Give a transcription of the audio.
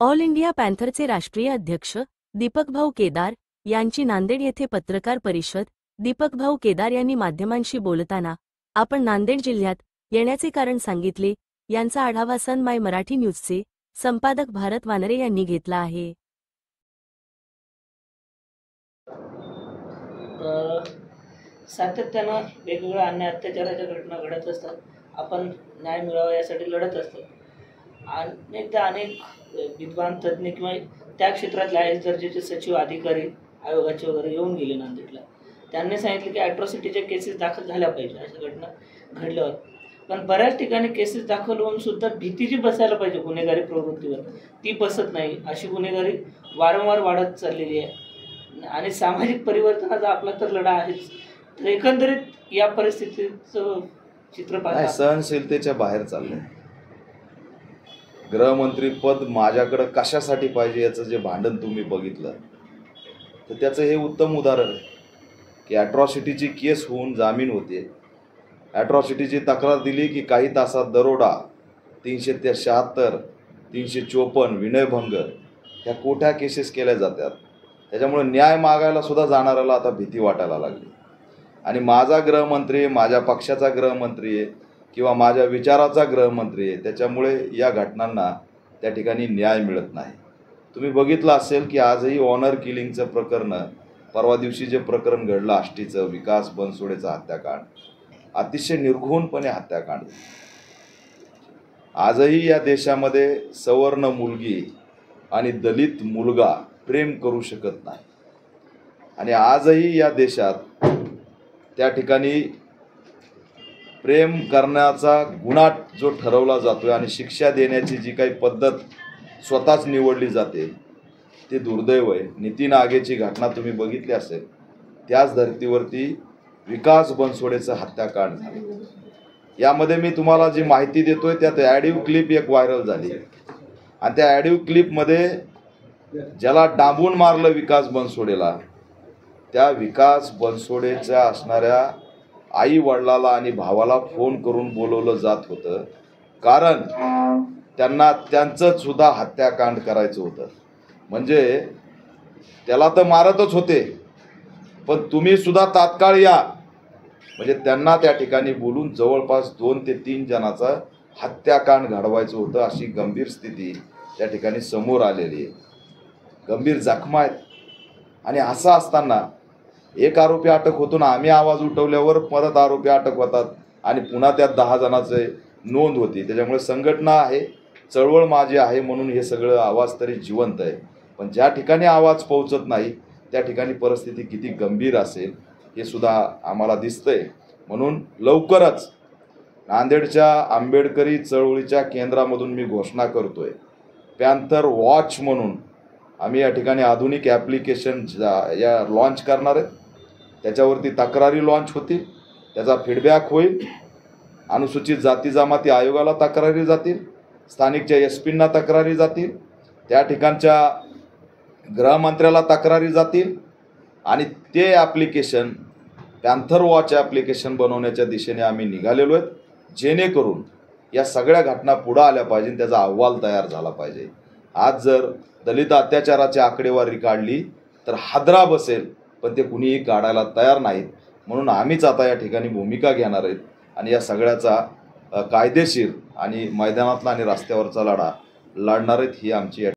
All India पॅन्थरचे राष्ट्रीय अध्यक्ष दीपकभाऊ केदार यांची नांदेड येथे पत्रकार परिषद। दीपकभाऊ केदार यांनी माध्यमांशी बोलताना आपण नांदेड जिल्ह्यात येण्याचे कारण सांगितले। यांचा आढावा सन माय मराठी न्यूजचे संपादक भारत वानरे यांनी घेतला आहे। सातत्यानं वेगवेगळ्या अन्याय अत्याचाराच्या घटना घडत असतात। आपण न्याय मिळावा यासाठी लढत असतो। अनेकदा अनेक विद्वान तज्ज्ञ किंवा त्या क्षेत्रातले आयएस दर्जाचे सचिव अधिकारी आयोगाचे वगैरे येऊन गेले नांदेडला। त्यांनी सांगितले की ॲट्रॉसिटीच्या केसेस दाखल झाल्या पाहिजे अशा घटना घडल्यावर, पण बऱ्याच ठिकाणी केसेस दाखल होऊन सुद्धा भीती जी बसायला पाहिजे गुन्हेगारी प्रवृत्तीवर ती बसत नाही। अशी गुन्हेगारी वारंवार वाढत चाललेली आहे आणि सामाजिक परिवर्तनाचा आपला तर लढा आहेच। तर एकंदरीत या परिस्थितीचं चित्र पाहता सहनशीलतेच्या बाहेर चाललंय। गृहमंत्री पद माझ्याकडे कशासाठी पाहिजे याचं जे भांडण तुम्ही बघितलं तर त्याचं हे उत्तम उदाहरण आहे की ॲट्रॉसिटीची केस होऊन जामीन होते। ॲट्रॉसिटीची तक्रार दिली की काही तासात दरोडा, 376, 354 विनयभंग ह्या कोठ्या केसेस केल्या जातात। त्याच्यामुळे न्याय मागायला सुद्धा जाणाऱ्याला आता भीती वाटायला लागली। आणि माझा गृहमंत्री, माझ्या पक्षाचा गृहमंत्री आहे किंवा माझ्या विचाराचा गृहमंत्री आहे, त्याच्यामुळे या घटनांना त्या ठिकाणी न्याय मिळत नाही। तुम्ही बघितलं असेल की आजही ऑनर किलिंगचं प्रकरण, परवा दिवशी जे प्रकरण घडलं आष्टीचं विकास बनसोडेचं हत्याकांड, अतिशय निर्घृणपणे हत्याकांड। आजही या देशामध्ये सवर्ण मुलगी आणि दलित मुलगा प्रेम करू शकत नाही। आणि आजही या देशात त्या ठिकाणी प्रेम करण्याचा गुन्हा जो ठरवला जातो आणि शिक्षा देण्याची जी काही पद्धत स्वतःच निवडली जाते ते दुर्दैव आहे। नितीन आगेची घटना तुम्ही बघितली असेल, त्याच धर्तीवरती विकास बनसोडेचं हत्याकांड झालं। यामध्ये मी तुम्हाला जी माहिती देतोय त्यात ॲडिओ क्लिप एक व्हायरल झाली आणि त्या ॲडिओ क्लिपमध्ये ज्याला डांबून मारलं विकास बनसोडेला, त्या विकास बनसोडेच्या असणाऱ्या आई वडिलाला आणि भावाला फोन करून बोलवलं जात होतं, कारण त्यांना त्यांचं सुद्धा हत्याकांड करायचं होतं। म्हणजे त्याला तर मारतच होते, पण तुम्ही सुद्धा तात्काळ या, म्हणजे त्यांना त्या ठिकाणी बोलून जवळपास 2 ते 3 जणांचा हत्याकांड घडवायचं होतं। अशी गंभीर स्थिती त्या ठिकाणी समोर आलेली आहे, गंभीर जखमा आहेत। आणि असं असताना एक आरोपी अटक होतो ना, आम्ही आवाज उठवल्यावर परत आरोपी अटक होतात आणि पुन्हा त्यात 10 जणांचे नोंद होती। त्याच्यामुळे संघटना आहे, चळवळ माझी आहे म्हणून हे सगळं आवाज तरी जिवंत आहे, पण ज्या ठिकाणी आवाज पोहोचत नाही त्या ठिकाणी परिस्थिती किती गंभीर असेल हे सुद्धा आम्हाला दिसतंय। म्हणून लवकरच नांदेडच्या आंबेडकरी चळवळीच्या केंद्रामधून मी घोषणा करतोय, पॅन्थर वॉच म्हणून आम्ही या ठिकाणी आधुनिक ॲप्लिकेशन या लॉन्च करणार आहेत। त्याच्यावरती तक्रारी लॉन्च होतील, त्याचा फीडबॅक होईल, अनुसूचित जाती जमाती आयोगाला तक्रारी जातील, स्थानिकच्या एसपींना तक्रारी जातील, त्या ठिकाणच्या गृहमंत्र्याला तक्रारी जातील आणि ते ॲप्लिकेशन पॅन्थर वॉच ॲप्लिकेशन बनवण्याच्या दिशेने आम्ही निघालेलो आहेत, जेणेकरून या सगळ्या घटना पुढे आल्या पाहिजे, त्याचा अहवाल तयार झाला पाहिजे। आज जर दलित अत्याचाराची आकडेवारी काढली तर हादरा बसेल, पण ते कुणीही काढायला तयार नाहीत। म्हणून आम्हीच आता या ठिकाणी भूमिका घेणार आहेत आणि या सगळ्याचा कायदेशीर आणि मैदानातला आणि रस्त्यावरचा लढा लढणार आहेत। ही आमची